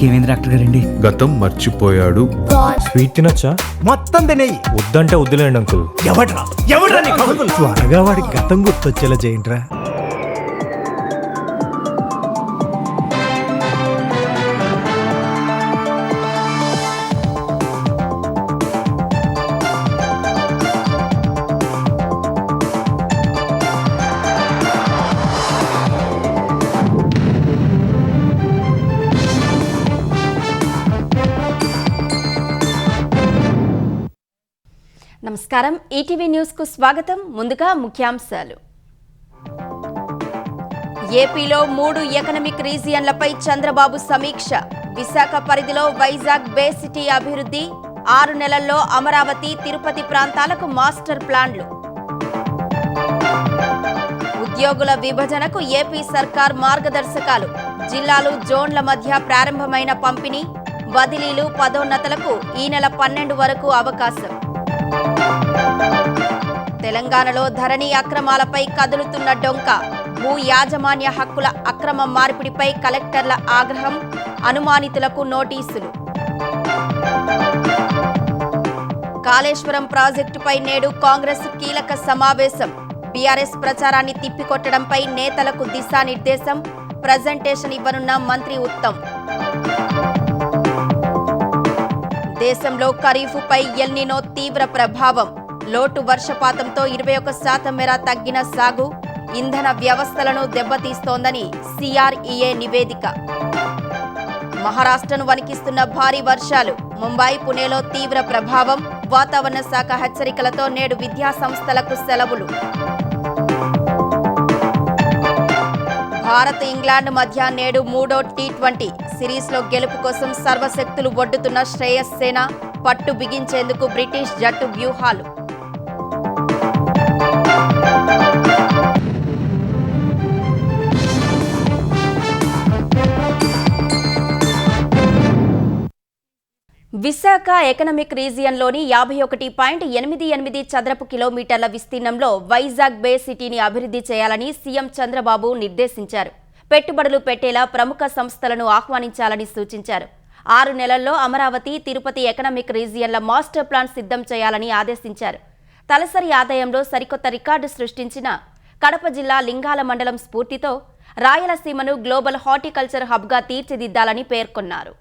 ఇంకేమైంది doctor గారండి? గతం మర్చిపోయాడు. స్వీట్ తినొచ్చా? మొత్తం తినేయి. వద్దంటే వద్దులేండి అంకుల్. ఎవడ్రా నీకు? త్వరగా వాడి గతం గుర్తొచ్చేలా చేయండిరా. నమస్కారం, ఈటీవీ న్యూస్ కు స్వాగతం. ముందుగా ముఖ్యాంశాలు. ఏపీలో 3 ఎకనామిక్ రీజియన్లపై చంద్రబాబు సమీక్ష. విశాఖ పరిధిలో వైజాగ్ బే సిటీ అభివృద్ధి, 6 నెలల్లో అమరావతి, తిరుపతి ప్రాంతాలకు మాస్టర్ ప్లాన్లు. ఉద్యోగుల విభజనకు ఏపీ సర్కార్ మార్గదర్శకాలు. జిల్లాలు, జోన్ల మధ్య ప్రారంభమైన పంపిణీ, బదిలీలు, పదోన్నతులకు ఈ నెల 12 వరకు అవకాశం. తెలంగాణలో ధరణి అక్రమాలపై కదులుతున్న డొంక. భూ యాజమాన్య హక్కుల అక్రమ మార్పిడిపై కలెక్టర్ల ఆగ్రహం, అనుమానితులకు నోటీసులు. కాళేశ్వరం ప్రాజెక్టుపై నేడు కాంగ్రెస్ కీలక సమావేశం. బీఆర్ఎస్ ప్రచారాన్ని తిప్పికొట్టడంపై నేతలకు దిశానిర్దేశం, ప్రజెంటేషన్ ఇవ్వనున్న మంత్రి ఉత్తమ్. దేశంలో ఖరీఫ్పై ఎల్నినో తీవ్ర ప్రభావం. లోటు వర్షపాతంతో 21% మేర తగ్గిన సాగు, ఇంధన వ్యవస్థలను దెబ్బతీస్తోందని సిఆర్ఈఏ నివేదిక. మహారాష్ట్రను వణికిస్తున్న భారీ వర్షాలు. ముంబై, పుణేలో తీవ్ర ప్రభావం. వాతావరణ శాఖ హెచ్చరికలతో నేడు విద్యా సంస్థలకు సెలవులు. భారత్, ఇంగ్లాండ్ మధ్య నేడు 3వ టీ20 సిరీస్లో గెలుపు కోసం సర్వశక్తులు ఒడ్డుతున్న శ్రేయస్ సేన. పట్టు బిగించేందుకు బ్రిటిష్ జట్టు వ్యూహాలు. విశాఖ ఎకనామిక్ రీజియన్లోని 51.88 చదరపు కిలోమీటర్ల విస్తీర్ణంలో వైజాగ్ బే సిటీని అభివృద్ధి చేయాలని సీఎం చంద్రబాబు నిర్దేశించారు. పెట్టుబడులు పెట్టేలా ప్రముఖ సంస్థలను ఆహ్వానించాలని సూచించారు. 6 నెలల్లో అమరావతి, తిరుపతి ఎకనామిక్ రీజియన్ల మాస్టర్ ప్లాన్ సిద్ధం చేయాలని ఆదేశించారు. తలసరి ఆదాయంలో సరికొత్త రికార్డు సృష్టించిన కడప జిల్లా లింగాల మండలం స్ఫూర్తితో రాయలసీమను గ్లోబల్ హార్టికల్చర్ హబ్గా తీర్చిదిద్దాలని పేర్కొన్నారు.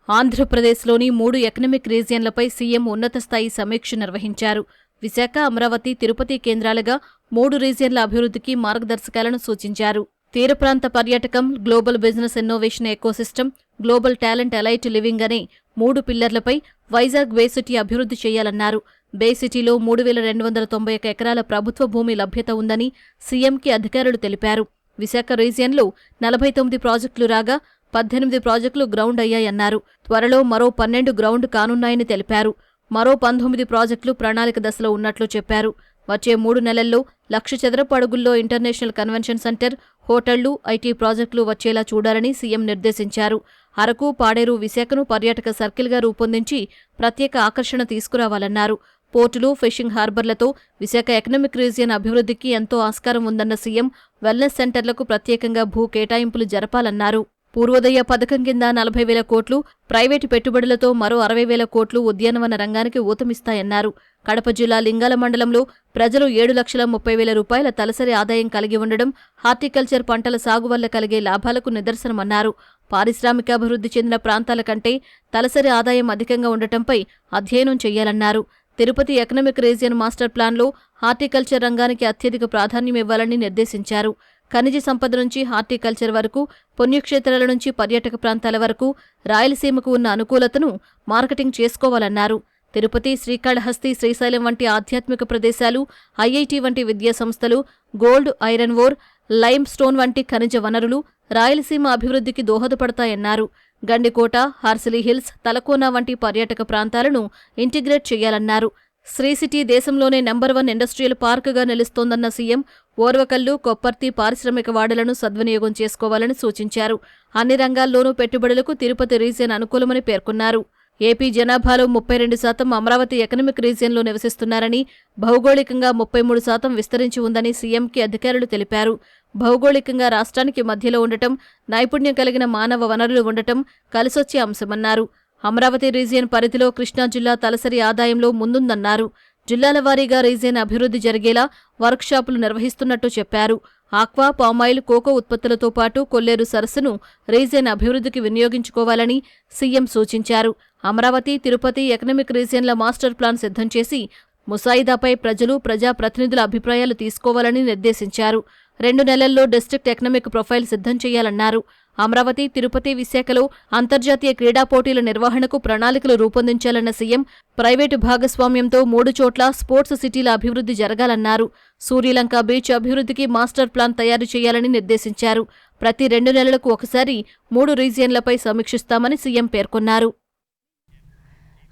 ఆంధ్రప్రదేశ్లోని 3 ఎకనామిక్ రీజియన్లపై సీఎం ఉన్నత స్థాయి సమీక్ష నిర్వహించారు. విశాఖ, అమరావతి, తిరుపతి కేంద్రాలుగా 3 రీజియన్ల అభివృద్ధికి మార్గదర్శకాలను సూచించారు. తీర ప్రాంత పర్యాటకం, global business innovation ecosystem, global talent elite living అనే 3 పిల్లర్లపై వైజాగ్ బే సిటీ అభివృద్ధి చేయాలన్నారు. బే సిటీలో 3291 ఎకరాల ప్రభుత్వ భూమి లభ్యత ఉందని సీఎంకి అధికారులు తెలిపారు. విశాఖ రీజియన్లో 49 ప్రాజెక్టులు రాగా 18 ప్రాజెక్టులు గ్రౌండ్ అయ్యాయన్నారు. త్వరలో మరో 12 గ్రౌండ్ కానున్నాయని తెలిపారు. మరో 19 ప్రాజెక్టులు ప్రణాళిక దశలో ఉన్నట్లు చెప్పారు. వచ్చే 3 నెలల్లో 1,00,000 చదరపు అడుగుల్లో ఇంటర్నేషనల్ కన్వెన్షన్ సెంటర్, హోటళ్లు, ఐటీ ప్రాజెక్టులు వచ్చేలా చూడాలని సీఎం నిర్దేశించారు. అరకు, పాడేరు, విశాఖను పర్యాటక సర్కిల్గా రూపొందించి ప్రత్యేక ఆకర్షణ తీసుకురావాలన్నారు. పోర్టులు, ఫిషింగ్ హార్బర్లతో విశాఖ ఎకనామిక్ రీజియన్ అభివృద్ధికి ఎంతో ఆస్కారం ఉందన్న సీఎం వెల్నెస్ సెంటర్లకు ప్రత్యేకంగా భూ కేటాయింపులు జరపాలన్నారు. పూర్వోదయ పథకం కింద 40,000 కోట్లు, ప్రైవేటు పెట్టుబడులతో మరో 60,000 కోట్లు ఉద్యానవన రంగానికి ఊతమిస్తాయన్నారు. కడప జిల్లా లింగాల మండలంలో ప్రజలు 7,30,000 రూపాయల తలసరి ఆదాయం కలిగి ఉండడం హార్టికల్చర్ పంటల సాగు వల్ల కలిగే లాభాలకు నిదర్శనమన్నారు. పారిశ్రామికాభివృద్ధి చెందిన ప్రాంతాల కంటే తలసరి ఆదాయం అధికంగా ఉండటంపై అధ్యయనం చేయాలన్నారు. తిరుపతి ఎకనామిక్ రీజియన్ మాస్టర్ ప్లాన్లో హార్టికల్చర్ రంగానికి అత్యధిక ప్రాధాన్యమివ్వాలని నిర్దేశించారు. ఖనిజ సంపద నుంచి హార్టికల్చర్ వరకు, పుణ్యక్షేత్రాల నుంచి పర్యాటక ప్రాంతాల వరకు రాయలసీమకు ఉన్న అనుకూలతను మార్కెటింగ్ చేసుకోవాలన్నారు. తిరుపతి, శ్రీకాళహస్తి, శ్రీశైలం వంటి ఆధ్యాత్మిక ప్రదేశాలు, ఐఐటి వంటి విద్యా సంస్థలు, gold, iron ore, limestone వంటి ఖనిజ వనరులు రాయలసీమ అభివృద్ధికి దోహదపడతాయన్నారు. గండికోట, హార్సిలీ హిల్స్, తలకోన వంటి పర్యాటక ప్రాంతాలను ఇంటిగ్రేట్ చేయాలన్నారు. శ్రీ సిటీ దేశంలోనే నెంబర్ 1 ఇండస్ట్రియల్ పార్కుగా నిలుస్తోందన్న సీఎం ఓర్వకల్లు, కొప్పర్తి పారిశ్రామిక వాడలను సద్వినియోగం చేసుకోవాలని సూచించారు. అన్ని రంగాల్లోనూ పెట్టుబడులకు తిరుపతి రీజియన్ అనుకూలమని పేర్కొన్నారు. ఏపీ జనాభాలో 32% అమరావతి ఎకనమిక్ రీజియన్లో నివసిస్తున్నారని, భౌగోళికంగా 33% విస్తరించి ఉందని సీఎంకి అధికారులు తెలిపారు. భౌగోళికంగా రాష్ట్రానికి మధ్యలో ఉండటం, నైపుణ్యం కలిగిన మానవ వనరులు ఉండటం కలిసొచ్చే అంశమన్నారు. అమరావతి రీజియన్ పరిధిలో కృష్ణా జిల్లా తలసరి ఆదాయంలో ముందుందన్నారు. జిల్లాల వారీగా రీజియన్ అభివృద్ధి జరిగేలా వర్క్షాపులు నిర్వహిస్తున్నట్టు చెప్పారు. ఆక్వా, పామాయిల్, కోకో ఉత్పత్తులతో పాటు కొల్లేరు సరస్సును రీజియన్ అభివృద్ధికి వినియోగించుకోవాలని సీఎం సూచించారు. అమరావతి, తిరుపతి ఎకనమిక్ రీజియన్ల మాస్టర్ ప్లాన్ సిద్ధం చేసి ముసాయిదాపై ప్రజలు, ప్రజాప్రతినిధుల అభిప్రాయాలు తీసుకోవాలని నిర్దేశించారు. 2 నెలల్లో డిస్ట్రిక్ట్ ఎకనమిక్ ప్రొఫైల్ సిద్ధం చేయాలన్నారు. అమరావతి, తిరుపతి, విశాఖలో అంతర్జాతీయ క్రీడా పోటీల నిర్వహణకు ప్రణాళికలు రూపొందించాలన్న సీఎం ప్రైవేటు భాగస్వామ్యంతో 3 చోట్ల స్పోర్ట్స్ సిటీల అభివృద్ధి జరగాలన్నారు. సూర్యలంక బీచ్ అభివృద్ధికి మాస్టర్ ప్లాన్ తయారు చేయాలని నిర్దేశించారు. ప్రతి 2 నెలలకు ఒకసారి 3 రీజియన్లపై సమీక్షిస్తామని సీఎం పేర్కొన్నారు.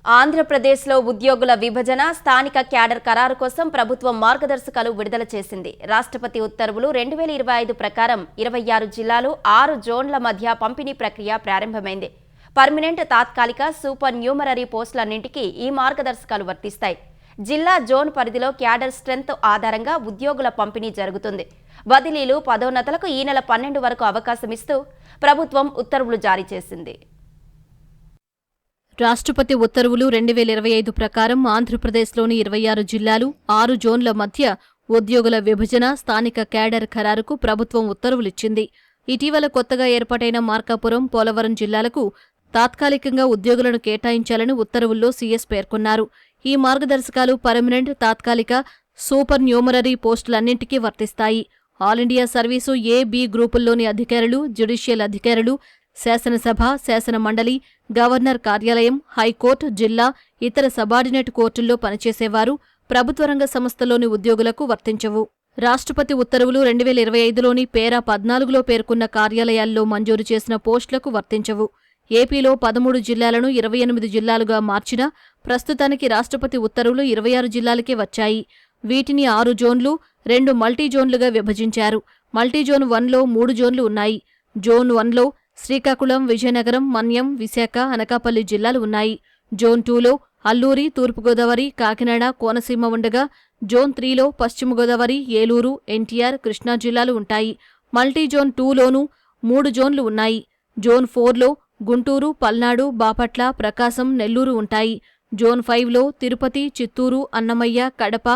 ఆంధ్రప్రదేశ్లో ఉద్యోగుల విభజన, స్థానిక క్యాడర్ ఖరారు కోసం ప్రభుత్వం మార్గదర్శకాలు విడుదల చేసింది. రాష్ట్రపతి ఉత్తర్వులు 2025 ప్రకారం 26 జిల్లాలు, 6 జోన్ల మధ్య పంపిణీ ప్రక్రియ ప్రారంభమైంది. పర్మనెంట్, తాత్కాలిక, సూపర్ న్యూమరరీ పోస్టులన్నింటికీ ఈ మార్గదర్శకాలు వర్తిస్తాయి. జిల్లా, జోన్ పరిధిలో క్యాడర్ స్ట్రెంత్ ఆధారంగా ఉద్యోగుల పంపిణీ జరుగుతుంది. బదిలీలు, పదోన్నతులకు ఈ నెల 12 వరకు అవకాశమిస్తూ ప్రభుత్వం ఉత్తర్వులు జారీ చేసింది. రాష్ట్రపతి ఉత్తర్వులు 2025 ప్రకారం ఆంధ్రప్రదేశ్లోని 26 జిల్లాలు, 6 జోన్ల మధ్య ఉద్యోగుల విభజన, స్థానిక క్యాడర్ ఖరారుకు ప్రభుత్వం ఉత్తర్వులిచ్చింది. ఇటీవల కొత్తగా ఏర్పాటైన మార్కాపురం, పోలవరం జిల్లాలకు తాత్కాలికంగా ఉద్యోగులను కేటాయించాలని ఉత్తర్వుల్లో సీఎస్ పేర్కొన్నారు. ఈ మార్గదర్శకాలు పర్మనెంట్, తాత్కాలిక, సూపర్ న్యూమరరీ పోస్టులన్నింటికీ వర్తిస్తాయి. ఆల్ ఇండియా సర్వీసు ఏ, బి గ్రూపుల్లోని అధికారులు, జ్యుడిషియల్ అధికారులు, శాసనసభ, శాసన మండలి, గవర్నర్ కార్యాలయం, హైకోర్టు, జిల్లా, ఇతర సబార్డినేట్ కోర్టుల్లో పనిచేసేవారు, ప్రభుత్వ రంగ సంస్థలోని ఉద్యోగులకు వర్తించవు. రాష్ట్రపతి ఉత్తర్వులు 2025లోని పేరా 14లో పేర్కొన్న కార్యాలయాల్లో మంజూరు చేసిన పోస్టులకు వర్తించవు. ఏపీలో 13 జిల్లాలను 28 జిల్లాలుగా మార్చినా ప్రస్తుతానికి రాష్ట్రపతి ఉత్తర్వులు 26 జిల్లాలకే వచ్చాయి. వీటిని 6 జోన్లు, 2 మల్టీ జోన్లుగా విభజించారు. మల్టీజోన్ 1లో 3 జోన్లు ఉన్నాయి. జోన్ 1లో శ్రీకాకుళం, విజయనగరం, మన్యం, విశాఖ, అనకాపల్లి జిల్లాలు ఉన్నాయి. జోన్ 2లో అల్లూరి, తూర్పుగోదావరి, కాకినాడ, కోనసీమ ఉండగా జోన్ 3లో పశ్చిమ గోదావరి, ఏలూరు, ఎన్టీఆర్, కృష్ణా జిల్లాలు ఉంటాయి. మల్టీజోన్ 2లోనూ 3 జోన్లు ఉన్నాయి. జోన్ 4లో గుంటూరు, పల్నాడు, బాపట్ల, ప్రకాశం, నెల్లూరు ఉంటాయి. జోన్ 5లో తిరుపతి, చిత్తూరు, అన్నమయ్య, కడప,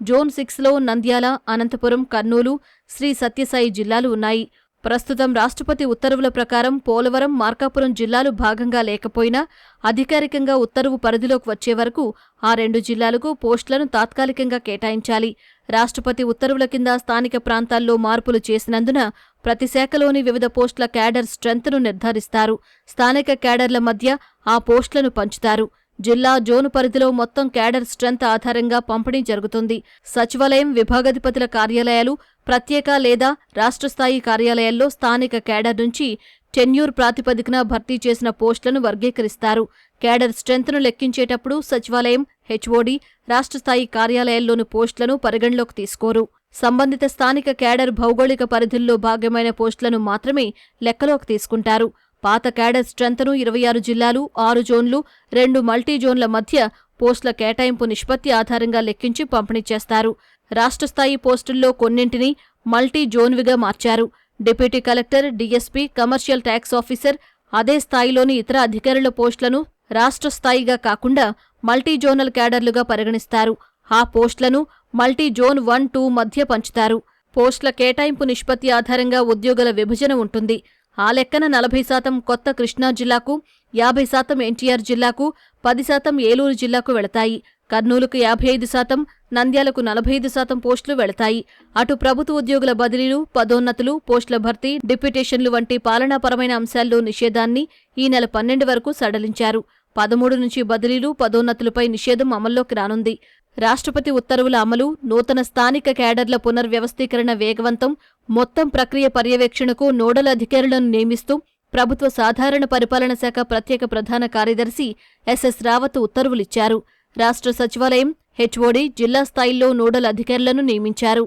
జోన్ 6లో నంద్యాల, అనంతపురం, కర్నూలు, శ్రీ సత్యసాయి జిల్లాలు ఉన్నాయి. ప్రస్తుతం రాష్ట్రపతి ఉత్తర్వుల ప్రకారం పోలవరం, మార్కాపురం జిల్లాలు భాగంగా లేకపోయినా అధికారికంగా ఉత్తర్వు పరిధిలోకి వచ్చే వరకు ఆ 2 జిల్లాలకు పోస్టులను తాత్కాలికంగా కేటాయించాలి. రాష్ట్రపతి ఉత్తర్వుల కింద స్థానిక ప్రాంతాల్లో మార్పులు చేసినందున ప్రతి శాఖలోని వివిధ పోస్టుల క్యాడర్ స్ట్రెంత్ను నిర్ధారిస్తారు. స్థానిక క్యాడర్ల మధ్య ఆ పోస్టులను పంచుతారు. జిల్లా, జోను పరిధిలో మొత్తం క్యాడర్ స్ట్రెంత్ ఆధారంగా పంపిణీ జరుగుతుంది. సచివాలయం, విభాగాధిపతుల కార్యాలయాలు, ప్రత్యేక లేదా రాష్ట్రస్థాయి కార్యాలయాల్లో స్థానిక క్యాడర్ నుంచి టెన్యూర్ ప్రాతిపదికన భర్తీ చేసిన పోస్టులను వర్గీకరిస్తారు. క్యాడర్ స్ట్రెంత్ను లెక్కించేటప్పుడు సచివాలయం, హెచ్ఓడి, రాష్ట్రస్థాయి కార్యాలయాల్లోని పోస్టులను పరిగణలోకి తీసుకోరు. సంబంధిత స్థానిక క్యాడర్ భౌగోళిక పరిధుల్లో భాగమైన పోస్టులను మాత్రమే లెక్కలోకి తీసుకుంటారు. పాత క్యాడర్ స్ట్రెంత్ను 26 జిల్లాలు, 6 జోన్లు, 2 మల్టీ జోన్ల మధ్య పోస్టుల కేటాయింపు నిష్పత్తి ఆధారంగా లెక్కించి పంపిణీ చేస్తారు. రాష్ట్రస్థాయి పోస్టుల్లో కొన్నింటిని మల్టీ జోన్విగా మార్చారు. Deputy collector, DSP, commercial tax officer, అదే స్థాయిలోని ఇతర అధికారుల పోస్టులను రాష్ట్రస్థాయిగా కాకుండా మల్టీ జోనల్ క్యాడర్లుగా పరిగణిస్తారు. ఆ పోస్టులను మల్టీ జోన్ 1, 2 మధ్య పంచుతారు. పోస్టుల కేటాయింపు నిష్పత్తి ఆధారంగా ఉద్యోగుల విభజన ఉంటుంది. ఆ లెక్కన 40% కొత్త కృష్ణా జిల్లాకు, 50% ఎన్టీఆర్ జిల్లాకు, 10% ఏలూరు జిల్లాకు వెళతాయి. కర్నూలుకు 55%, నంద్యాలకు 45% పోస్టులు వెళతాయి. అటు ప్రభుత్వ ఉద్యోగుల బదిలీలు, పదోన్నతులు, పోస్టుల భర్తీ, డిప్యూటేషన్లు వంటి పాలనాపరమైన అంశాల్లో నిషేధాన్ని ఈ నెల 12 వరకు సడలించారు. 13 నుంచి బదిలీలు, పదోన్నతులపై నిషేధం అమల్లోకి రానుంది. రాష్ట్రపతి ఉత్తర్వుల అమలు, నూతన స్థానిక క్యాడర్ల పునర్వ్యవస్థీకరణ వేగవంతం, మొత్తం ప్రక్రియ పర్యవేక్షణకు నోడల్ అధికారులను నియమిస్తూ ప్రభుత్వ సాధారణ పరిపాలన శాఖ ప్రత్యేక ప్రధాన కార్యదర్శి ఎస్ఎస్ రావత్ ఉత్తర్వులిచ్చారు. రాష్ట్ర సచివాలయం, హెచ్ఓడి, జిల్లా స్థాయిల్లో నోడల్ అధికారులను నియమించారు.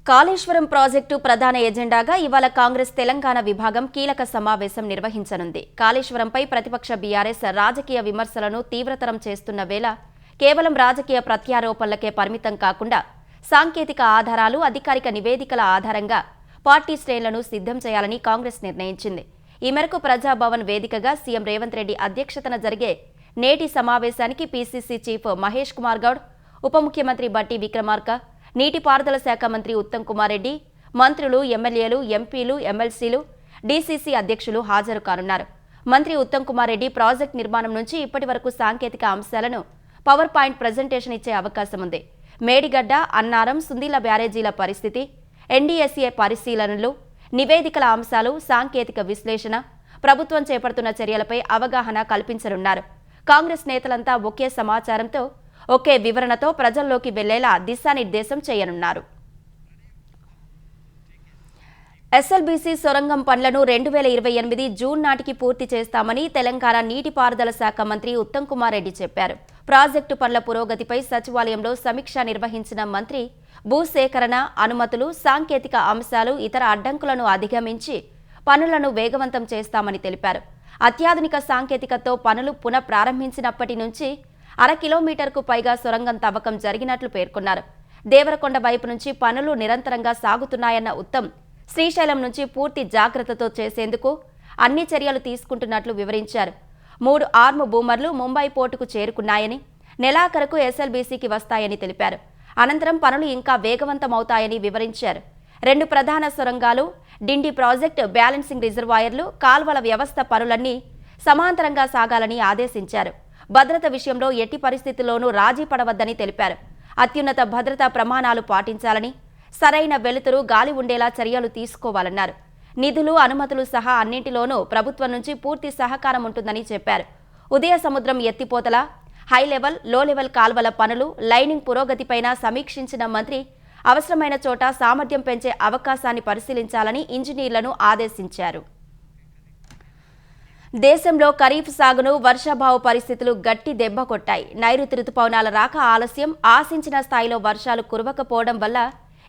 కాళేశ్వరం ప్రాజెక్టు ప్రధాన ఎజెండాగా ఇవాళ కాంగ్రెస్ తెలంగాణ విభాగం కీలక సమావేశం నిర్వహించనుంది. కాళేశ్వరంపై ప్రతిపక్ష బీఆర్ఎస్ రాజకీయ విమర్శలను తీవ్రతరం చేస్తున్న వేళ కేవలం రాజకీయ ప్రత్యారోపణలకే పరిమితం కాకుండా సాంకేతిక ఆధారాలు, అధికారిక నివేదికల ఆధారంగా పార్టీ శ్రేణులను సిద్ధం చేయాలని కాంగ్రెస్ నిర్ణయించింది. ఈ మేరకు ప్రజాభవన్ వేదికగా సీఎం రేవంత్ రెడ్డి అధ్యక్షతన జరిగే నేటి సమావేశానికి పీసీసీ చీఫ్ మహేష్ కుమార్ గౌడ్, ఉప ముఖ్యమంత్రి బట్టి విక్రమార్క, నీటిపారుదల శాఖ మంత్రి ఉత్తమ్ కుమార్ రెడ్డి, మంత్రులు, ఎమ్మెల్యేలు, ఎంపీలు, ఎమ్మెల్సీలు, డీసీసీ అధ్యక్షులు హాజరు కానున్నారు. మంత్రి ఉత్తమ్ కుమార్ రెడ్డి ప్రాజెక్టు నిర్మాణం నుంచి ఇప్పటి వరకు సాంకేతిక అంశాలను పవర్ పాయింట్ ప్రజెంటేషన్ ఇచ్చే అవకాశం ఉంది. మేడిగడ్డ, అన్నారం, సుందీల బ్యారేజీల పరిస్థితి, ఎన్డీఎస్ఏ పరిశీలనలు, నివేదికల అంశాలు, సాంకేతిక విశ్లేషణ, ప్రభుత్వం చేపడుతున్న చర్యలపై అవగాహన కల్పించనున్నారు. కాంగ్రెస్ నేతలంతా ఒకే సమాచారంతో, ఒకే వివరణతో ప్రజల్లోకి వెళ్లేలా దిశానిర్దేశం చేయనున్నారు. ఎస్ఎల్బీసీ సొరంగం పనులను 2028 జూన్ నాటికి పూర్తి చేస్తామని తెలంగాణ నీటిపారుదల శాఖ మంత్రి ఉత్తమ్ కుమార్ రెడ్డి చెప్పారు. ప్రాజెక్టు పనుల పురోగతిపై సచివాలయంలో సమీక్ష నిర్వహించిన మంత్రి భూసేకరణ, అనుమతులు, సాంకేతిక అంశాలు, ఇతర అడ్డంకులను అధిగమించి పనులను వేగవంతం చేస్తామని తెలిపారు. అత్యాధునిక సాంకేతికతతో పనులు పునః ప్రారంభించినప్పటి నుంచి 1/2 కిలోమీటర్కు పైగా సొరంగం తవ్వకం జరిగినట్లు పేర్కొన్నారు. దేవరకొండ వైపు నుంచి పనులు నిరంతరంగా సాగుతున్నాయన్న ఉత్తమ్, శ్రీశైలం నుంచి పూర్తి జాగ్రత్తతో చేసేందుకు అన్ని చర్యలు తీసుకుంటున్నట్లు వివరించారు. 3 ఆర్మ్ బూమర్లు ముంబై పోర్టుకు చేరుకున్నాయని, నెలాఖరుకు ఎస్ఎల్బీసీకి వస్తాయని తెలిపారు. అనంతరం పనులు ఇంకా వేగవంతమవుతాయని వివరించారు. 2 ప్రధాన సొరంగాలు, డిండి ప్రాజెక్టు, బ్యాలెన్సింగ్ రిజర్వాయర్లు, కాల్వల వ్యవస్థ పనులన్నీ సమాంతరంగా సాగాలని ఆదేశించారు. భద్రత విషయంలో ఎట్టి పరిస్థితుల్లోనూ రాజీ పడవద్దని తెలిపారు. అత్యున్నత భద్రతా ప్రమాణాలు పాటించాలని, సరైన వెలుతురు, గాలి ఉండేలా చర్యలు తీసుకోవాలన్నారు. నిధులు, అనుమతులు సహా అన్నింటిలోనూ ప్రభుత్వం నుంచి పూర్తి సహకారం ఉంటుందని చెప్పారు. ఉదయ సముద్రం ఎత్తిపోతల, హై లెవెల్, లో లెవెల్ కాల్వల పనులు, లైనింగ్ పురోగతిపైన సమీక్షించిన మంత్రి అవసరమైన చోట సామర్థ్యం పెంచే అవకాశాన్ని పరిశీలించాలని ఇంజనీర్లను ఆదేశించారు. దేశంలో ఖరీఫ్ సాగును వర్షాభావ పరిస్థితులు గట్టి దెబ్బ కొట్టాయి. నైరుతి రుతుపవనాల రాక ఆలస్యం, ఆశించిన స్థాయిలో వర్షాలు కురవకపోవడం వల్ల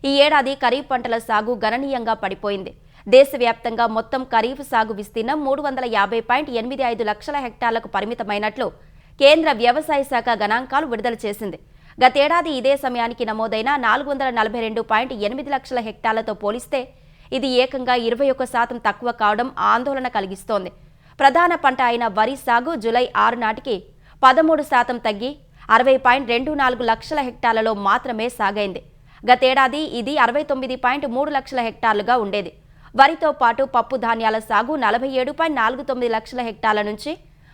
ఈ ఏడాది ఖరీఫ్ పంటల సాగు గణనీయంగా పడిపోయింది. దేశవ్యాప్తంగా మొత్తం ఖరీఫ్ సాగు విస్తీర్ణం 350.85 లక్షల హెక్టార్లకు పరిమితమైనట్లు కేంద్ర వ్యవసాయ శాఖ గణాంకాలు విడుదల చేసింది. గతేడాది ఇదే సమయానికి నమోదైన 442.8 లక్షల హెక్టార్లతో పోలిస్తే ఇది ఏకంగా 21% తక్కువ కావడం ఆందోళన కలిగిస్తోంది. ప్రధాన పంట అయిన వరి సాగు జూలై 6 నాటికి 13% తగ్గి 60.24 లక్షల హెక్టార్లలో మాత్రమే సాగైంది. గతేడాది ఇది 69.3 లక్షల హెక్టార్లుగా ఉండేది. వరితో పాటు పప్పు ధాన్యాల సాగు 47.49 లక్షల హెక్టార్ల నుంచి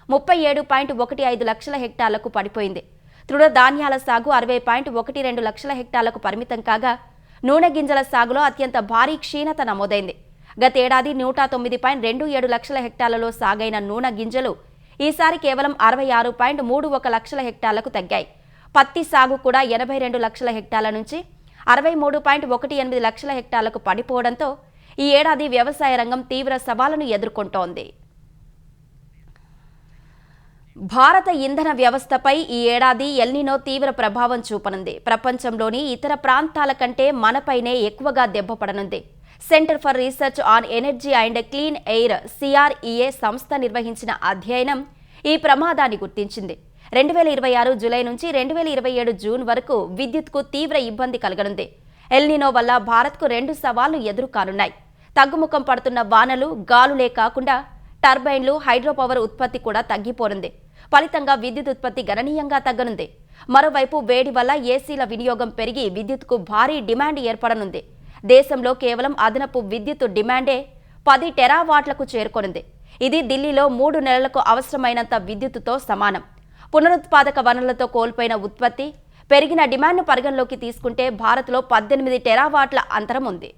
37.15 లక్షల హెక్టార్లకు పడిపోయింది. తృణధాన్యాల సాగు 60.12 లక్షల హెక్టార్లకు పరిమితం కాగా, నూనె గింజల సాగులో అత్యంత భారీ క్షీణత నమోదైంది. గతేడాది 109.27 లక్షల హెక్టార్లలో సాగైన నూనె గింజలు ఈసారి కేవలం 66.31 లక్షల హెక్టార్లకు తగ్గాయి. పత్తి సాగు కూడా 82 లక్షల హెక్టార్ల నుంచి 63.18 లక్షల హెక్టార్లకు పడిపోవడంతో ఈ ఏడాది వ్యవసాయ రంగం తీవ్ర సవాలును ఎదుర్కొంటోంది. భారత ఇంధన వ్యవస్థపై ఈ ఏడాది ఎల్నినో తీవ్ర ప్రభావం చూపనుంది. ప్రపంచంలోని ఇతర ప్రాంతాల కంటే మనపైనే ఎక్కువగా దెబ్బపడనుంది. Centre for research on energy and clean air CREA సంస్థ నిర్వహించిన అధ్యయనం ఈ ప్రమాదాన్ని గుర్తించింది. 2026 జూలై నుంచి 2027 జూన్ వరకు విద్యుత్కు తీవ్ర ఇబ్బంది కలగనుంది. ఎల్నినో వల్ల భారత్కు 2 సవాళ్లు ఎదురుకానున్నాయి. తగ్గుముఖం పడుతున్న వానలు, గాలులే కాకుండా టర్బైన్లు, హైడ్రో పవర్ ఉత్పత్తి కూడా తగ్గిపోనుంది. ఫలితంగా విద్యుత్ ఉత్పత్తి గణనీయంగా తగ్గనుంది. మరోవైపు వేడి వల్ల ఏసీల వినియోగం పెరిగి విద్యుత్కు భారీ డిమాండ్ ఏర్పడనుంది. దేశంలో కేవలం అదనపు విద్యుత్ డిమాండే 10 టెరావాట్లకు చేరుకొనుంది. ఇది ఢిల్లీలో 3 నెలలకు అవసరమైనంత విద్యుత్తుతో సమానం. పునరుత్పాదక వనరులతో కోల్పోయిన ఉత్పత్తి, పెరిగిన డిమాండ్ను పరిగణలోకి తీసుకుంటే భారత్లో 18 టెరావాట్ల అంతరం ఉంది.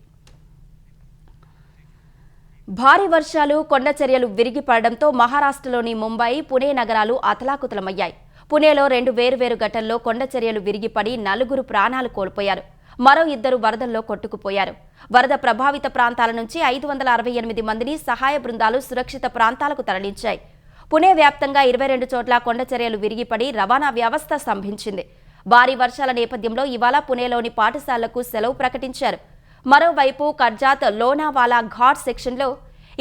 భారీ వర్షాలు, కొండచర్యలు విరిగిపడడంతో మహారాష్ట్రలోని ముంబై, పుణే నగరాలు అతలాకుతలమయ్యాయి. పుణేలో 2 వేర్వేరు ఘటనల్లో కొండచర్యలు విరిగిపడి 4 ప్రాణాలు కోల్పోయారు. మరో 2 వరదల్లో కొట్టుకుపోయారు. వరద ప్రభావిత ప్రాంతాల నుంచి 568 మందిని సహాయ బృందాలు సురక్షిత ప్రాంతాలకు తరలించాయి. పుణే వ్యాప్తంగా 22 చోట్ల కొండచర్యలు విరిగిపడి రవాణా వ్యవస్థ స్తంభించింది. భారీ వర్షాల నేపథ్యంలో ఇవాళ పుణేలోని పాఠశాలలకు సెలవు ప్రకటించారు. మరోవైపు కర్జాత్ లోనావాలా ఘాట్ సెక్షన్లో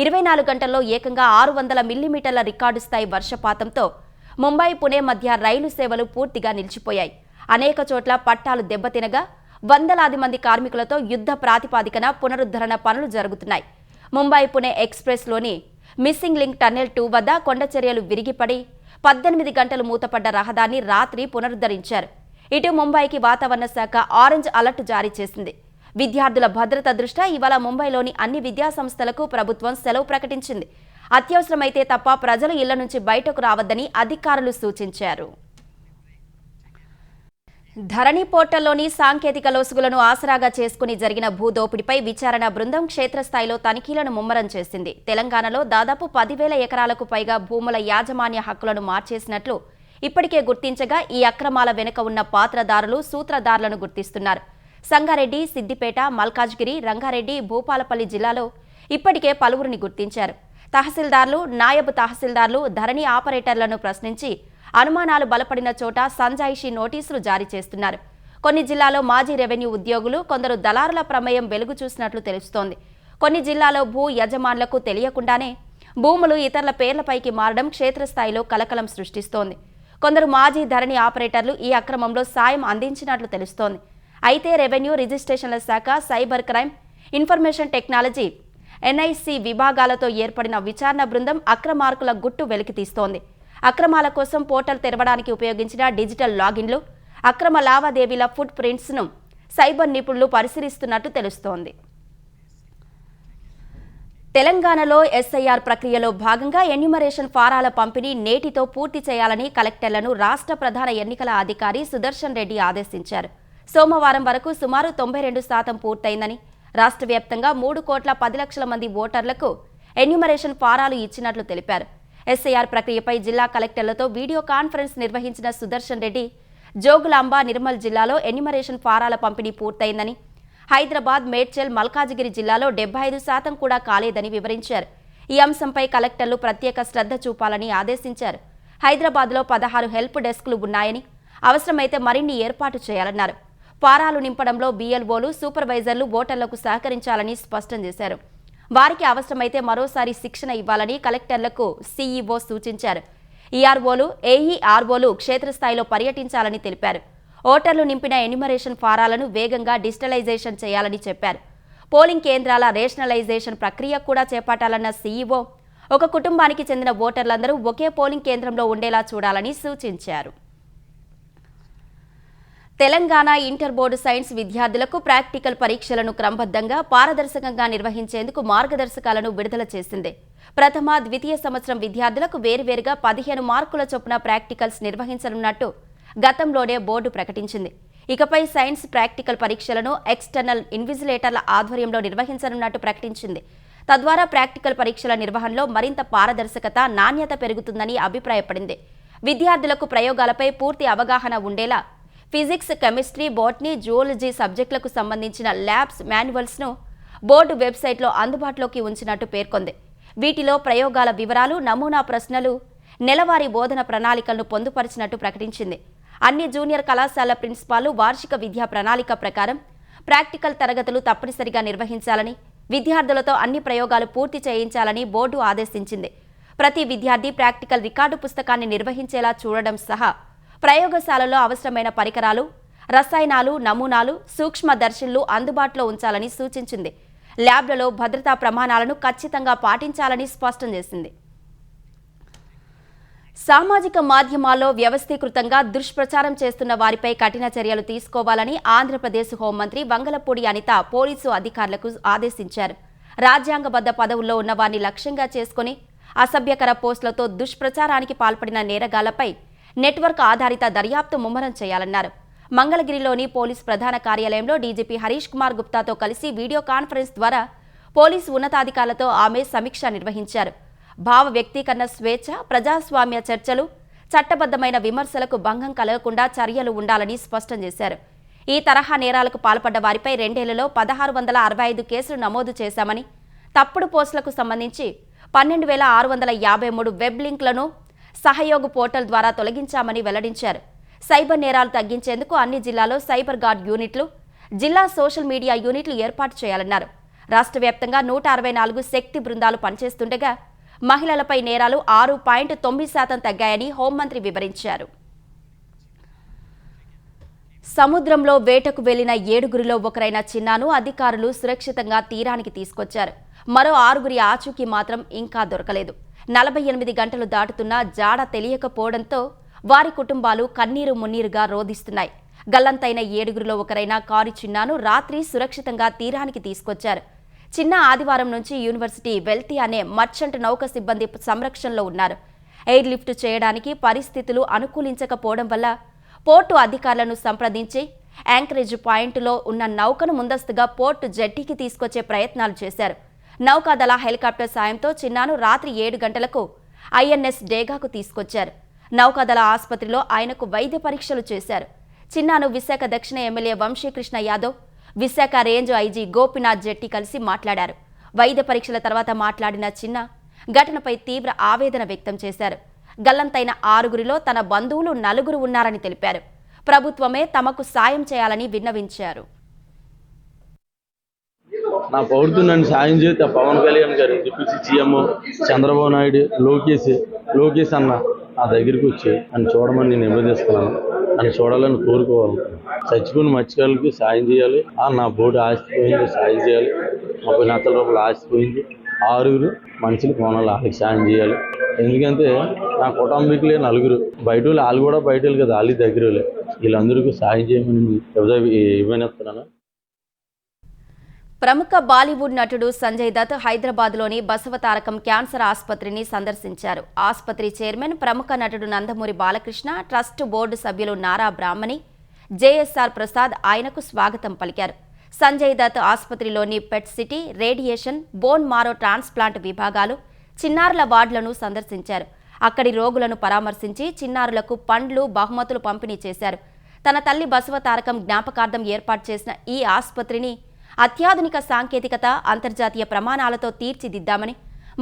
24 గంటల్లో ఏకంగా 600 మిల్లీమీటర్ల రికార్డు స్థాయి వర్షపాతంతో ముంబై పుణే మధ్య రైలు సేవలు పూర్తిగా నిలిచిపోయాయి. అనేక చోట్ల పట్టాలు దెబ్బతినగా వందలాది మంది కార్మికులతో యుద్ధ ప్రాతిపాదికన పునరుద్ధరణ పనులు జరుగుతున్నాయి. ముంబై పుణే ఎక్స్ప్రెస్లోని మిస్సింగ్ లింక్ టన్నెల్ 2 వద్ద కొండచర్యలు విరిగిపడి 18 గంటలు మూతపడ్డ రహదారిని రాత్రి పునరుద్ధరించారు. ఇటు ముంబైకి వాతావరణ శాఖ ఆరెంజ్ అలర్ట్ జారీ చేసింది. విద్యార్థుల భద్రత దృష్ట్యా ఇవాళ ముంబైలోని అన్ని విద్యాసంస్థలకు ప్రభుత్వం సెలవు ప్రకటించింది. అత్యవసరమైతే తప్ప ప్రజలు ఇళ్ల నుంచి బయటకు రావద్దని అధికారులు సూచించారు. ధరణి పోర్టల్లోని సాంకేతిక లోసుగులను ఆసరాగా చేసుకుని జరిగిన భూదోపిడిపై విచారణ బృందం క్షేత్రస్థాయిలో తనిఖీలను ముమ్మరం చేసింది. తెలంగాణలో దాదాపు 10,000 ఎకరాలకు పైగా భూముల యాజమాన్య హక్కులను మార్చేసినట్లు ఇప్పటికే గుర్తించగా ఈ అక్రమాల వెనుక ఉన్న పాత్రదారులు, సూత్రధారులను గుర్తిస్తున్నారు. సంగారెడ్డి, సిద్దిపేట, మల్కాజ్గిరి, రంగారెడ్డి, భూపాలపల్లి జిల్లాలో ఇప్పటికే పలువురిని గుర్తించారు. తహసీల్దార్లు, నాయబ్ తహసీల్దార్లు ధరణి ఆపరేటర్లను ప్రశ్నించి అనుమానాలు బలపడిన చోట సంజాయిషీ నోటీసులు జారీ చేస్తున్నారు. కొన్ని జిల్లాలో మాజీ రెవెన్యూ ఉద్యోగులు, కొందరు దళారుల ప్రమేయం వెలుగు చూసినట్లు తెలుస్తోంది. కొన్ని జిల్లాలో భూ యజమానులకు తెలియకుండానే భూములు ఇతరుల పేర్లపైకి మారడం క్షేత్రస్థాయిలో కలకలం సృష్టిస్తోంది. కొందరు మాజీ ధరణి ఆపరేటర్లు ఈ అక్రమంలో సాయం అందించినట్లు తెలుస్తోంది. అయితే రెవెన్యూ, రిజిస్ట్రేషన్ల శాఖ, cyber crime, information technology, NIC విభాగాలతో ఏర్పడిన విచారణ బృందం అక్రమార్కుల గుట్టు వెలికితీస్తోంది. అక్రమాల కోసం పోర్టల్ తెరవడానికి ఉపయోగించిన డిజిటల్ లాగిన్లు, అక్రమ లావాదేవీల ఫుట్ ప్రింట్స్ను సైబర్ నిపుణులు పరిశీలిస్తున్నట్టు తెలుస్తోంది. తెలంగాణలో ఎస్ఐఆర్ ప్రక్రియలో భాగంగా ఎన్యూమరేషన్ ఫారాల పంపిణీ నేటితో పూర్తి చేయాలని కలెక్టర్లను రాష్ట్ర ప్రధాన ఎన్నికల అధికారి సుదర్శన్ రెడ్డి ఆదేశించారు. సోమవారం వరకు సుమారు 92% పూర్తయిందని, రాష్ట్ర వ్యాప్తంగా 3,10,00,000 మంది ఓటర్లకు ఎన్యూమరేషన్ ఫారాలు ఇచ్చినట్లు తెలిపారు. ఎస్ఐఆర్ ప్రక్రియపై జిల్లా కలెక్టర్లతో వీడియో కాన్ఫరెన్స్ నిర్వహించిన సుదర్శన్ రెడ్డి జోగులాంబ, నిర్మల్ జిల్లాలో ఎన్యూమరేషన్ ఫారాల పంపిణీ పూర్తయిందని, హైదరాబాద్, మేడ్చల్, మల్కాజిగిరి జిల్లాలో 75% కూడా కాలేదని వివరించారు. ఈ అంశంపై కలెక్టర్లు ప్రత్యేక శ్రద్ధ చూపాలని ఆదేశించారు. హైదరాబాద్లో 16 హెల్ప్ డెస్క్లు ఉన్నాయని, అవసరమైతే మరిన్ని ఏర్పాటు చేయాలన్నారు. ఫారాలు నింపడంలో BLOలు, సూపర్వైజర్లు ఓటర్లకు సహకరించాలని స్పష్టం చేశారు. వారికి అవసరమైతే మరోసారి శిక్షణ ఇవ్వాలని కలెక్టర్లకు CEO సూచించారు. EROలు, AEROలు క్షేత్రస్థాయిలో పర్యటించాలని తెలిపారు. ఓటర్లు నింపిన ఎన్యూమరేషన్ ఫారాలను వేగంగా డిజిటలైజేషన్ చేయాలని చెప్పారు. పోలింగ్ కేంద్రాల రేషనలైజేషన్ ప్రక్రియ కూడా చేపట్టాలన్న CEO ఒక కుటుంబానికి చెందిన ఓటర్లందరూ ఒకే పోలింగ్ కేంద్రంలో ఉండేలా చూడాలని సూచించారు. తెలంగాణ ఇంటర్ బోర్డు సైన్స్ విద్యార్థులకు ప్రాక్టికల్ పరీక్షలను క్రమబద్ధంగా, పారదర్శకంగా నిర్వహించేందుకు మార్గదర్శకాలను విడుదల చేసింది. ప్రథమ, ద్వితీయ సంవత్సరం విద్యార్థులకు వేర్వేరుగా 15 మార్కుల చొప్పున ప్రాక్టికల్స్ నిర్వహించనున్నట్టు గతంలోనే బోర్డు ప్రకటించింది. ఇకపై సైన్స్ ప్రాక్టికల్ పరీక్షలను ఎక్స్టర్నల్ ఇన్విజిలేటర్ల ఆధ్వర్యంలో నిర్వహించనున్నట్టు ప్రకటించింది. తద్వారా ప్రాక్టికల్ పరీక్షల నిర్వహణలో మరింత పారదర్శకత, నాణ్యత పెరుగుతుందని అభిప్రాయపడింది. విద్యార్థులకు ప్రయోగాలపై పూర్తి అవగాహన ఉండేలా ఫిజిక్స్, కెమిస్ట్రీ, బోటనీ, జువాలజీ సబ్జెక్టులకు సంబంధించిన ల్యాబ్స్ మాన్యువల్స్ను బోర్డు వెబ్సైట్లో అందుబాటులోకి ఉంచినట్టు పేర్కొంది. వీటిలో ప్రయోగాల వివరాలు, నమూనా ప్రశ్నలు, నెలవారీ బోధన ప్రణాళికలను పొందుపరిచినట్టు ప్రకటించింది. అన్ని జూనియర్ కళాశాల ప్రిన్సిపాల్లు వార్షిక విద్యా ప్రణాళిక ప్రకారం ప్రాక్టికల్ తరగతులు తప్పనిసరిగా నిర్వహించాలని, విద్యార్థులతో అన్ని ప్రయోగాలు పూర్తి చేయించాలని బోర్డు ఆదేశించింది. ప్రతి విద్యార్థి ప్రాక్టికల్ రికార్డు పుస్తకాన్ని నిర్వహించేలా చూడడం సహా ప్రయోగశాలలో అవసరమైన పరికరాలు, రసాయనాలు, నమూనాలు, సూక్ష్మదర్శినులు అందుబాటులో ఉంచాలని సూచించింది. ల్యాబ్లలో భద్రతా ప్రమాణాలను ఖచ్చితంగా పాటించాలని స్పష్టం చేసింది. సామాజిక మాధ్యమాల్లో వ్యవస్థీకృతంగా దుష్ప్రచారం చేస్తున్న వారిపై కఠిన చర్యలు తీసుకోవాలని ఆంధ్రప్రదేశ్ హోంమంత్రి వంగలపూడి అనిత పోలీసు అధికారులకు ఆదేశించారు. రాజ్యాంగబద్ధ పదవుల్లో ఉన్న వారిని లక్ష్యంగా చేసుకుని అసభ్యకర పోస్టులతో దుష్ప్రచారానికి పాల్పడిన నేరగాళ్లపై నెట్వర్క్ ఆధారిత దర్యాప్తు ముమ్మరం చేయాలన్నారు. మంగళగిరిలోని పోలీస్ ప్రధాన కార్యాలయంలో డీజీపీ హరీష్ కుమార్ గుప్తాతో కలిసి వీడియో కాన్ఫరెన్స్ ద్వారా పోలీసు ఉన్నతాధికారులతో ఆమె సమీక్ష నిర్వహించారు. భావ వ్యక్తీకరణ స్వేచ్ఛ, ప్రజాస్వామ్య చర్చలు, చట్టబద్ధమైన విమర్శలకు భంగం కలగకుండా చర్యలు ఉండాలని స్పష్టం చేశారు. ఈ తరహా నేరాలకు పాల్పడ్డ వారిపై 2 ఏళ్లలో 1665 కేసులు నమోదు చేశామని, తప్పుడు పోస్టులకు సంబంధించి 12,653 వెబ్ లింక్లను సహయోగ్ పోర్టల్ ద్వారా తొలగించామని వెల్లడించారు. సైబర్ నేరాలు తగ్గించేందుకు అన్ని జిల్లాల్లో సైబర్ గార్డ్ యూనిట్లు, జిల్లా సోషల్ మీడియా యూనిట్లు ఏర్పాటు చేయాలన్నారు. రాష్ట్ర వ్యాప్తంగా 164 శక్తి బృందాలు పనిచేస్తుండగా మహిళలపై నేరాలు 6.9% తగ్గాయని హోంమంత్రి వివరించారు. సముద్రంలో వేటకు వెళ్లిన 7గురిలో ఒకరైన చిన్నాను అధికారులు సురక్షితంగా తీరానికి తీసుకొచ్చారు. మరో 6గురి ఆచూకీ మాత్రం ఇంకా దొరకలేదు. 48 గంటలు దాటుతున్నా జాడ తెలియకపోవడంతో వారి కుటుంబాలు కన్నీరు మున్నీరుగా రోధిస్తున్నాయి. గల్లంతైన 7గురిలో ఒకరైన కారు చిన్నాను రాత్రి సురక్షితంగా తీరానికి తీసుకొచ్చారు. చిన్న ఆదివారం నుంచి యూనివర్సిటీ వెల్తీ అనే మర్చెంట్ నౌక సిబ్బంది సంరక్షణలో ఉన్నారు. ఎయిర్ లిఫ్ట్ చేయడానికి పరిస్థితులు అనుకూలించకపోవడం వల్ల పోర్టు అధికారులను సంప్రదించి యాంకరేజ్ పాయింట్లో ఉన్న నౌకను ముందస్తుగా పోర్టు జెట్టీకి తీసుకొచ్చే ప్రయత్నాలు చేశారు. నౌకాదళ హెలికాప్టర్ సాయంతో చిన్నాను రాత్రి 7 గంటలకు ఐఎన్ఎస్ డేగాకు తీసుకొచ్చారు. నౌకాదళ ఆసుపత్రిలో ఆయనకు వైద్య పరీక్షలు చేశారు. చిన్నాను విశాఖ దక్షిణ MLA Vamsikrishna Yadav, Visakha range IG Gopinath Jetti కలిసి మాట్లాడారు. వైద్య పరీక్షల తర్వాత మాట్లాడిన చిన్న ఘటనపై తీవ్ర ఆవేదన వ్యక్తం చేశారు. గల్లంతైన 6గురిలో తన బంధువులు 4 ఉన్నారని తెలిపారు. ప్రభుత్వమే తమకు సాయం చేయాలని విన్నవించారు. నా పౌరుడు నన్ను సాయం చేస్తే పవన్ కళ్యాణ్ గారు, డిప్యూటీ సీఎం చంద్రబాబు నాయుడు, లోకేష్ అన్న నా దగ్గరికి వచ్చి నన్ను చూడమని నేను నివేదిస్తున్నాను. నన్ను చూడాలని కోరుకోవాలనుకున్నాను. చచ్చిపోయిన మత్స్యకారులకి సాయం చేయాలి. నా బోటు ఆస్తిపోయింది, సాయం చేయాలి. 30 లక్షల రూపాయలు ఆస్తిపోయింది. 6 మనుషులు కోణాలు వాళ్ళకి సాయం చేయాలి. ఎందుకంటే నా కుటుంబీకులే 4 బయట వాళ్ళు కూడా బయట వాళ్ళు కదా, వాళ్ళ దగ్గర వాళ్ళే. వీళ్ళందరికీ సాయం చేయమని ఇవ్వనేస్తున్నాను. ప్రముఖ బాలీవుడ్ నటుడు సంజయ్ దత్ హైదరాబాద్లోని బసవతారకం క్యాన్సర్ ఆసుపత్రిని సందర్శించారు. ఆసుపత్రి చైర్మన్ ప్రముఖ నటుడు నందమూరి బాలకృష్ణ, ట్రస్ట్ బోర్డు సభ్యులు నారా బ్రాహ్మణి, జేఎస్ఆర్ ప్రసాద్ ఆయనకు స్వాగతం పలికారు. సంజయ్ దత్ ఆసుపత్రిలోని PET CT, radiation, bone marrow transplant విభాగాలు, చిన్నారుల వార్డులను సందర్శించారు. అక్కడి రోగులను పరామర్శించి చిన్నారులకు పండ్లు, బహుమతులు పంపిణీ చేశారు. తన తల్లి బసవతారకం జ్ఞాపకార్థం ఏర్పాటు చేసిన ఈ ఆసుపత్రిని అత్యాధునిక సాంకేతికత, అంతర్జాతీయ ప్రమాణాలతో తీర్చిదిద్దామని,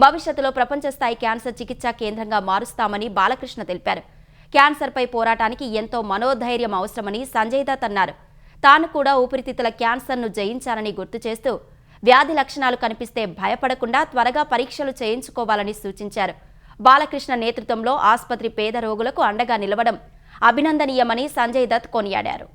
భవిష్యత్తులో ప్రపంచ స్థాయి క్యాన్సర్ చికిత్సా కేంద్రంగా మారుస్తామని బాలకృష్ణ తెలిపారు. క్యాన్సర్పై పోరాటానికి ఎంతో మనోధైర్యం అవసరమని సంజయ్ దత్ అన్నారు. తాను కూడా ఊపిరితిత్తుల క్యాన్సర్ను జయించాలని గుర్తు చేస్తూ వ్యాధి లక్షణాలు కనిపిస్తే భయపడకుండా త్వరగా పరీక్షలు చేయించుకోవాలని సూచించారు. బాలకృష్ణ నేతృత్వంలో ఆసుపత్రి పేద రోగులకు అండగా నిలవడం అభినందనీయమని సంజయ్ దత్ కొనియాడారు.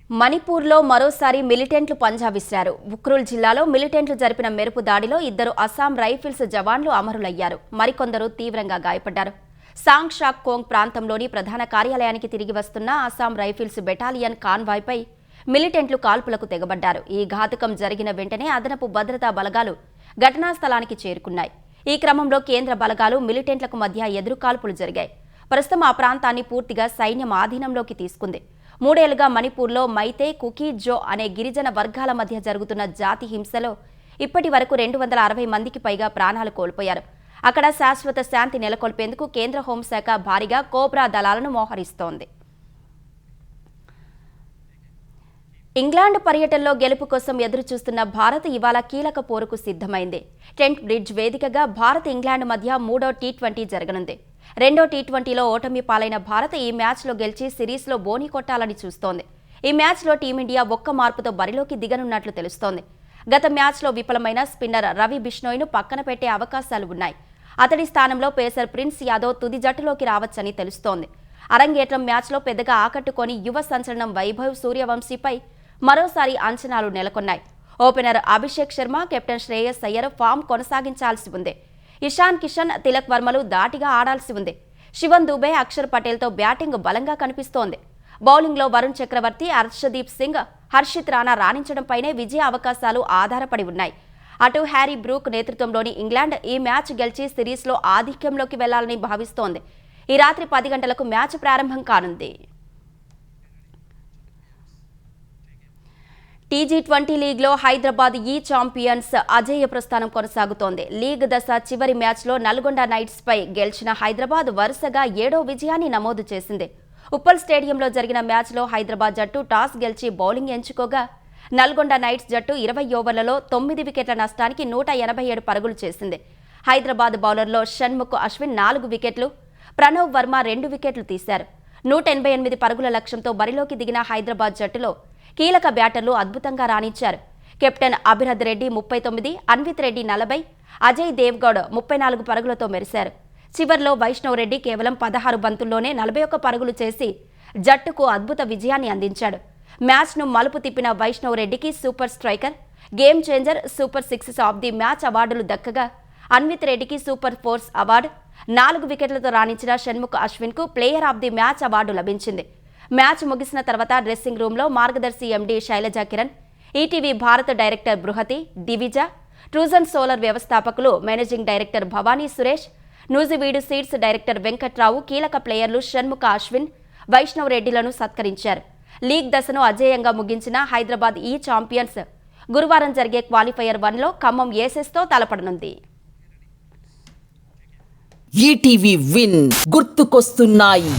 మణిపూర్లో మరోసారి మిలిటెంట్లు పంజా విసిరారు. ఉఖ్రుల్ జిల్లాలో మిలిటెంట్లు జరిపిన మెరుపు దాడిలో 2 అస్సాం రైఫిల్స్ జవాన్లు అమరులయ్యారు. మరికొందరు తీవ్రంగా గాయపడ్డారు. సాంగ్ షాక్ కోంగ్ ప్రాంతంలోని ప్రధాన కార్యాలయానికి తిరిగి వస్తున్న అస్సాం రైఫిల్స్ బెటాలియన్ కాన్వాయ్పై మిలిటెంట్లు కాల్పులకు తెగబడ్డారు. ఈ ఘాతుకం జరిగిన వెంటనే అదనపు భద్రతా బలగాలు ఘటనా స్థలానికి చేరుకున్నాయి. ఈ క్రమంలో కేంద్ర బలగాలు మిలిటెంట్లకు మధ్య ఎదురుకాల్పులు జరిగాయి. ప్రస్తుతం ఆ ప్రాంతాన్ని పూర్తిగా సైన్యం ఆధీనంలోకి తీసుకుంది. 3 ఏళ్లుగా మణిపూర్లో మైతే, కుకీ, జో అనే గిరిజన వర్గాల మధ్య జరుగుతున్న జాతి హింసలో ఇప్పటి వరకు 260 మందికి పైగా ప్రాణాలు కోల్పోయారు. అక్కడ శాశ్వత శాంతి నెలకొల్పేందుకు కేంద్ర హోంశాఖ భారీగా కోబ్రా దళాలను మోహరిస్తోంది. ఇంగ్లాండ్ పర్యటనలో గెలుపు కోసం ఎదురుచూస్తున్న భారత్ ఇవాళ కీలక పోరుకు సిద్ధమైంది. ట్రెంట్ బ్రిడ్జ్ వేదికగా భారత్, ఇంగ్లాండ్ మధ్య 3వ టీ20 జరగనుంది. 2వ టీ20లో ఓటమి పాలైన భారత్ ఈ మ్యాచ్లో గెలిచి సిరీస్లో బోని కొట్టాలని చూస్తోంది. ఈ మ్యాచ్లో టీమిండియా 1 మార్పుతో బరిలోకి దిగనున్నట్లు తెలుస్తోంది. గత మ్యాచ్లో విఫలమైన స్పిన్నర్ రవి బిష్ణోయ్ను పక్కన పెట్టే అవకాశాలు ఉన్నాయి. అతడి స్థానంలో పేసర్ ప్రిన్స్ యాదవ్ తుది జట్టులోకి రావచ్చని తెలుస్తోంది. అరంగేట్రం మ్యాచ్లో పెద్దగా ఆకట్టుకొని యువ సంచలనం వైభవ్ సూర్యవంశీపై మరోసారి అంచనాలు నెలకొన్నాయి. Opener Abhishek Sharma, captain Shreyas Iyer form కొనసాగించాల్సి ఉంది. ఇషాన్ కిషన్, తిలక్ వర్మలు ధాటిగా ఆడాల్సి ఉంది. శివన్ దుబే, అక్షర్ పటేల్తో బ్యాటింగ్ బలంగా కనిపిస్తోంది. బౌలింగ్లో వరుణ్ చక్రవర్తి, హర్షదీప్ సింగ్, హర్షిత్ రాణా రాణించడంపైనే విజయ అవకాశాలు ఆధారపడి ఉన్నాయి. అటు హ్యారీ బ్రూక్ నేతృత్వంలోని ఇంగ్లాండ్ ఈ మ్యాచ్ గెలిచి సిరీస్లో ఆధిక్యంలోకి వెళ్లాలని భావిస్తోంది. ఈ రాత్రి 10 గంటలకు మ్యాచ్ ప్రారంభం కానుంది. టీ20 లీగ్లో హైదరాబాద్ ఛాంపియన్స్ అజేయ ప్రస్థానం కొనసాగుతోంది. లీగ్ దశ చివరి మ్యాచ్లో నల్గొండ నైట్స్పై గెలిచిన హైదరాబాద్ వరుసగా 7వ విజయాన్ని నమోదు చేసింది. ఉప్పల్ స్టేడియంలో జరిగిన మ్యాచ్లో హైదరాబాద్ జట్టు టాస్ గెలిచి బౌలింగ్ ఎంచుకోగా నల్గొండ నైట్స్ జట్టు 20 ఓవర్లలో 9 వికెట్ల నష్టానికి 187 పరుగులు చేసింది. హైదరాబాద్ బౌలర్లో షణ్ముఖ్ అశ్విన్ 4 వికెట్లు, ప్రణవ్ వర్మ 2 వికెట్లు తీశారు. 188 పరుగుల లక్ష్యంతో బరిలోకి దిగిన హైదరాబాద్ జట్టులో కీలక బ్యాటర్లు అద్భుతంగా రాణించారు. కెప్టెన్ అభిరథ్ రెడ్డి 39, అన్విత్ రెడ్డి 40, అజయ్ దేవ్గౌడ్ 34 పరుగులతో మెరిశారు. చివర్లో వైష్ణవ్ రెడ్డి కేవలం 16 బంతుల్లోనే 41 పరుగులు చేసి జట్టుకు అద్భుత విజయాన్ని అందించాడు. మ్యాచ్ను మలుపు తిప్పిన వైష్ణవ్ రెడ్డికి super striker, game changer, super sixes of the match అవార్డులు దక్కగా అన్విత్ రెడ్డికి సూపర్ ఫోర్స్ అవార్డు, 4 వికెట్లతో రాణించిన షణ్ముఖ్ అశ్విన్కు player of the match award లభించింది. మ్యాచ్ ముగిసిన తర్వాత డ్రెస్సింగ్ రూమ్లో Margadarsi MD Sailaja Kiran, ETV Bharat director Bruhathi, Divija, Trujan solar వ్యవస్థాపకులు managing director Bhavani Suresh, Nuziveedu seeds director Venkatrao, కీలక ప్లేయర్లు షణ్ముఖ అశ్విన్, వైష్ణవ్ రెడ్డిలను సత్కరించారు. లీగ్ దశను అజేయంగా ముగించిన హైదరాబాద్ ఈ ఛాంపియన్స్ గురువారం జరిగే క్వాలిఫైయర్ 1లో ఖమ్మం ఏసెస్తో తలపడనుంది. ఈటీవీ విన్ గుర్తుకొస్తున్నాయి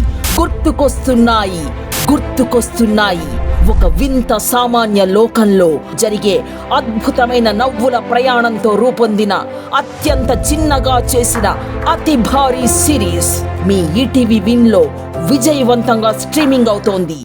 ఒక వింత సామాన్య లోకంలో జరిగే అద్భుతమైన నవ్వుల ప్రయాణంతో రూపొందిన అత్యంత చిన్నగా చేసిన అతి భారీ సిరీస్ మీ ఈటీవీ విన్ లో విజయవంతంగా స్ట్రీమింగ్ అవుతోంది.